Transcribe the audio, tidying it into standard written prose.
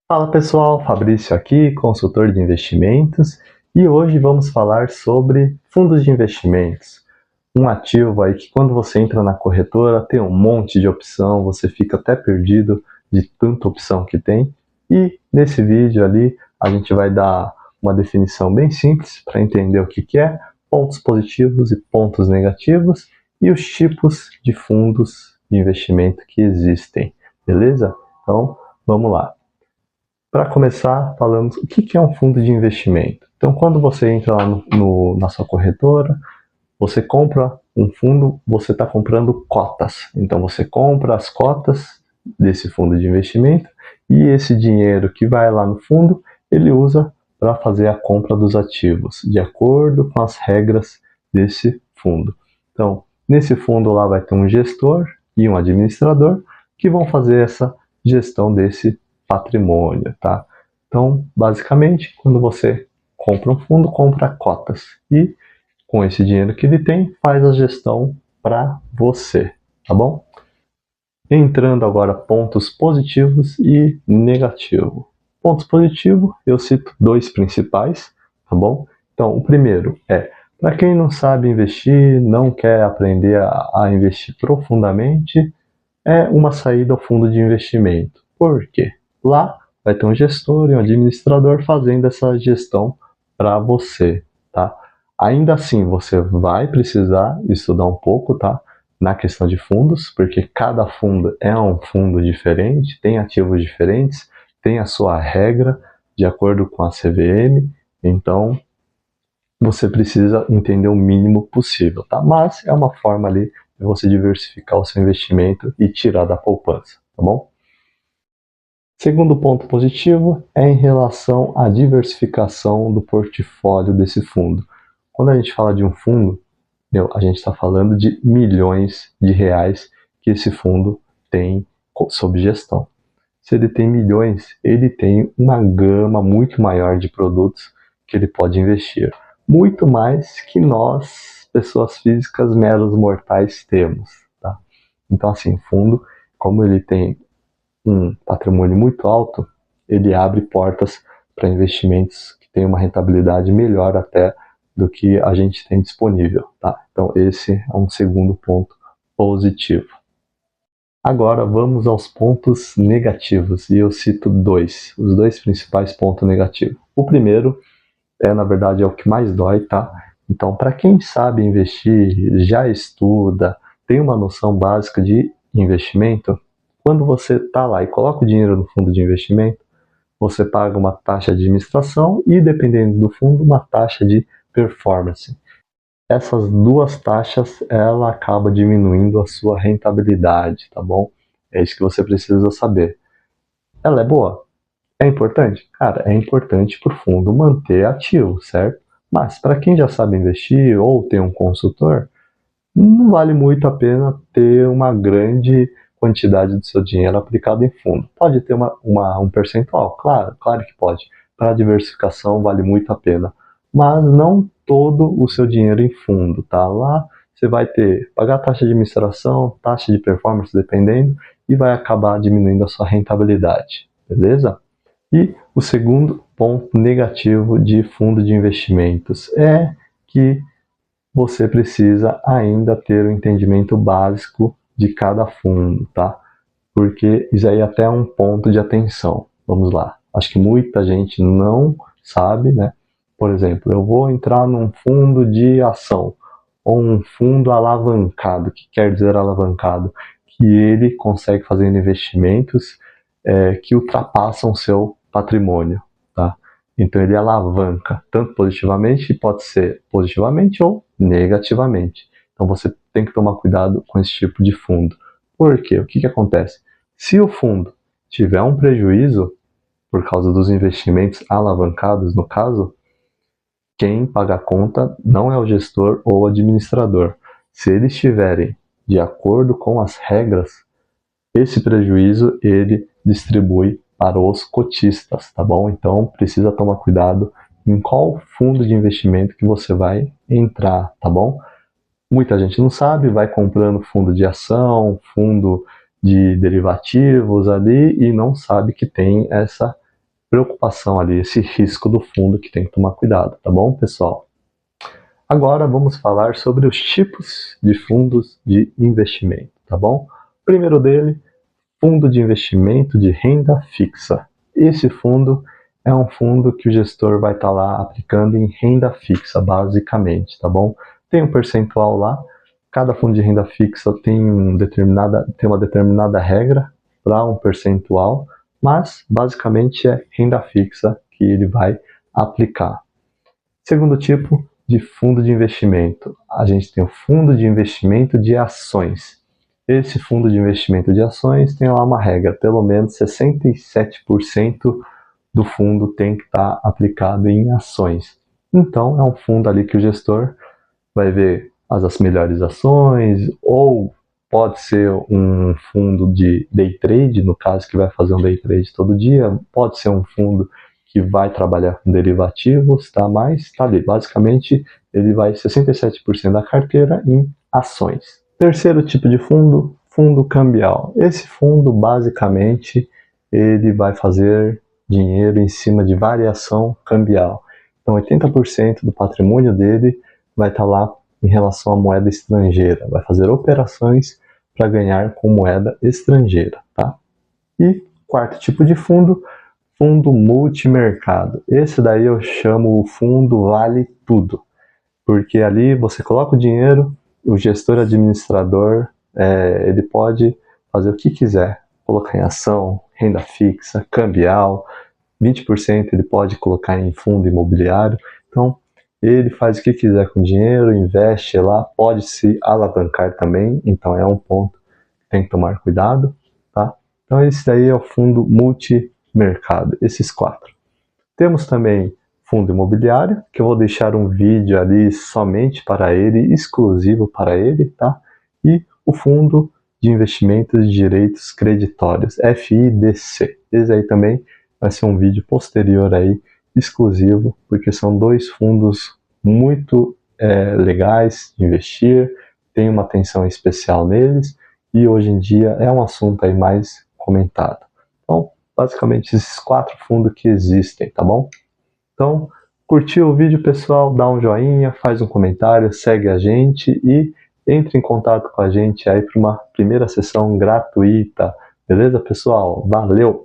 Fala pessoal, Fabrício aqui, consultor de investimentos, e hoje vamos falar sobre fundos de investimentos. Um ativo aí que quando você entra na corretora tem um monte de opção, você fica até perdido de tanta opção que tem. E nesse vídeo ali a gente vai dar uma definição bem simples para entender o que é, pontos positivos e pontos negativos e os tipos de fundos de investimento que existem, beleza? Então vamos lá. Para começar, falando o que é um fundo de investimento. Então, quando você entra lá na sua corretora, você compra um fundo, você está comprando cotas. Então, você compra as cotas desse fundo de investimento e esse dinheiro que vai lá no fundo, ele usa para fazer a compra dos ativos, de acordo com as regras desse fundo. Então, nesse fundo lá vai ter um gestor e um administrador que vão fazer essa gestão desse patrimônio, tá? Então, basicamente, quando você compra um fundo, compra cotas e com esse dinheiro que ele tem, faz a gestão para você, tá bom? Entrando agora pontos positivos e negativos. Pontos positivos, eu cito dois principais, tá bom? Então, o primeiro é, para quem não sabe investir, não quer aprender a investir profundamente, é uma saída ao fundo de investimento. Por quê? Lá vai ter um gestor e um administrador fazendo essa gestão para você, tá? Ainda assim, você vai precisar estudar um pouco, tá? Na questão de fundos, porque cada fundo é um fundo diferente, tem ativos diferentes, tem a sua regra de acordo com a CVM, então você precisa entender o mínimo possível, tá? Mas é uma forma ali de você diversificar o seu investimento e tirar da poupança, tá bom? Segundo ponto positivo é em relação à diversificação do portfólio desse fundo. Quando a gente fala de um fundo, a gente está falando de milhões de reais que esse fundo tem sob gestão. Se ele tem milhões, ele tem uma gama muito maior de produtos que ele pode investir. Muito mais que nós, pessoas físicas, meros mortais, temos. Tá? Então, assim, o fundo, como ele tem um patrimônio muito alto, ele abre portas para investimentos que têm uma rentabilidade melhor até do que a gente tem disponível. Tá? Então, esse é um segundo ponto positivo. Agora vamos aos pontos negativos, e eu cito dois, os dois principais pontos negativos. O primeiro na verdade, é o que mais dói, tá? Então, para quem sabe investir, já estuda, tem uma noção básica de investimento, quando você tá lá e coloca o dinheiro no fundo de investimento, você paga uma taxa de administração e, dependendo do fundo, uma taxa de performance. Essas duas taxas, ela acaba diminuindo a sua rentabilidade, tá bom? É isso que você precisa saber. Ela é boa? É importante? Cara, é importante para o fundo manter ativo, certo? Mas para quem já sabe investir ou tem um consultor, não vale muito a pena ter uma grande quantidade do seu dinheiro aplicado em fundo. Pode ter um percentual, claro que pode. Para a diversificação vale muito a pena. Mas não todo o seu dinheiro em fundo, tá? Lá você vai pagar taxa de administração, taxa de performance, dependendo, e vai acabar diminuindo a sua rentabilidade, beleza? E o segundo ponto negativo de fundo de investimentos é que você precisa ainda ter o entendimento básico de cada fundo, tá? Porque isso aí até é um ponto de atenção. Vamos lá. Acho que muita gente não sabe, né? Por exemplo, eu vou entrar num fundo de ação ou um fundo alavancado. O que quer dizer alavancado? Que ele consegue fazer investimentos que ultrapassam o seu patrimônio, tá? Então ele alavanca tanto positivamente, pode ser positivamente ou negativamente. Então você tem que tomar cuidado com esse tipo de fundo. Por quê? O que acontece? Se o fundo tiver um prejuízo por causa dos investimentos alavancados, no caso, quem paga a conta não é o gestor ou o administrador. Se eles estiverem de acordo com as regras, esse prejuízo ele distribui para os cotistas, tá bom? Então precisa tomar cuidado em qual fundo de investimento que você vai entrar, tá bom? Muita gente não sabe, vai comprando fundo de ação, fundo de derivativos ali e não sabe que tem essa preocupação ali, esse risco do fundo que tem que tomar cuidado, tá bom, pessoal? Agora vamos falar sobre os tipos de fundos de investimento, tá bom? O primeiro dele, fundo de investimento de renda fixa. Esse fundo é um fundo que o gestor vai estar lá aplicando em renda fixa, basicamente, tá bom? Tem um percentual lá, cada fundo de renda fixa tem uma determinada regra para um percentual, mas basicamente é renda fixa que ele vai aplicar. Segundo tipo de fundo de investimento, a gente tem o fundo de investimento de ações. Esse fundo de investimento de ações tem lá uma regra, pelo menos 67% do fundo tem que estar aplicado em ações. Então, é um fundo ali que o gestor vai ver as melhores ações, ou pode ser um fundo de day trade, no caso que vai fazer um day trade todo dia, pode ser um fundo que vai trabalhar com derivativos, tá? Mas tá ali, basicamente ele vai 67% da carteira em ações. Terceiro tipo de fundo, fundo cambial. Esse fundo basicamente ele vai fazer dinheiro em cima de variação cambial. Então 80% do patrimônio dele vai estar lá em relação à moeda estrangeira, vai fazer operações para ganhar com moeda estrangeira, tá? E quarto tipo de fundo, fundo multimercado. Esse daí eu chamo o fundo vale tudo, porque ali você coloca o dinheiro, o gestor administrador, ele pode fazer o que quiser, colocar em ação, renda fixa, cambial, 20% ele pode colocar em fundo imobiliário, então ele faz o que quiser com o dinheiro, investe lá, pode se alavancar também, então é um ponto que tem que tomar cuidado, tá? Então esse daí é o fundo multimercado, esses quatro. Temos também fundo imobiliário, que eu vou deixar um vídeo ali somente para ele, exclusivo para ele, tá? E o fundo de investimentos de direitos creditórios, FIDC. Esse aí também vai ser um vídeo posterior aí, exclusivo, porque são dois fundos muito legais de investir, tem uma atenção especial neles, e hoje em dia é um assunto aí mais comentado. Então, basicamente esses quatro fundos que existem, tá bom? Então, curtiu o vídeo, pessoal? Dá um joinha, faz um comentário, segue a gente e entre em contato com a gente aí para uma primeira sessão gratuita. Beleza, pessoal? Valeu!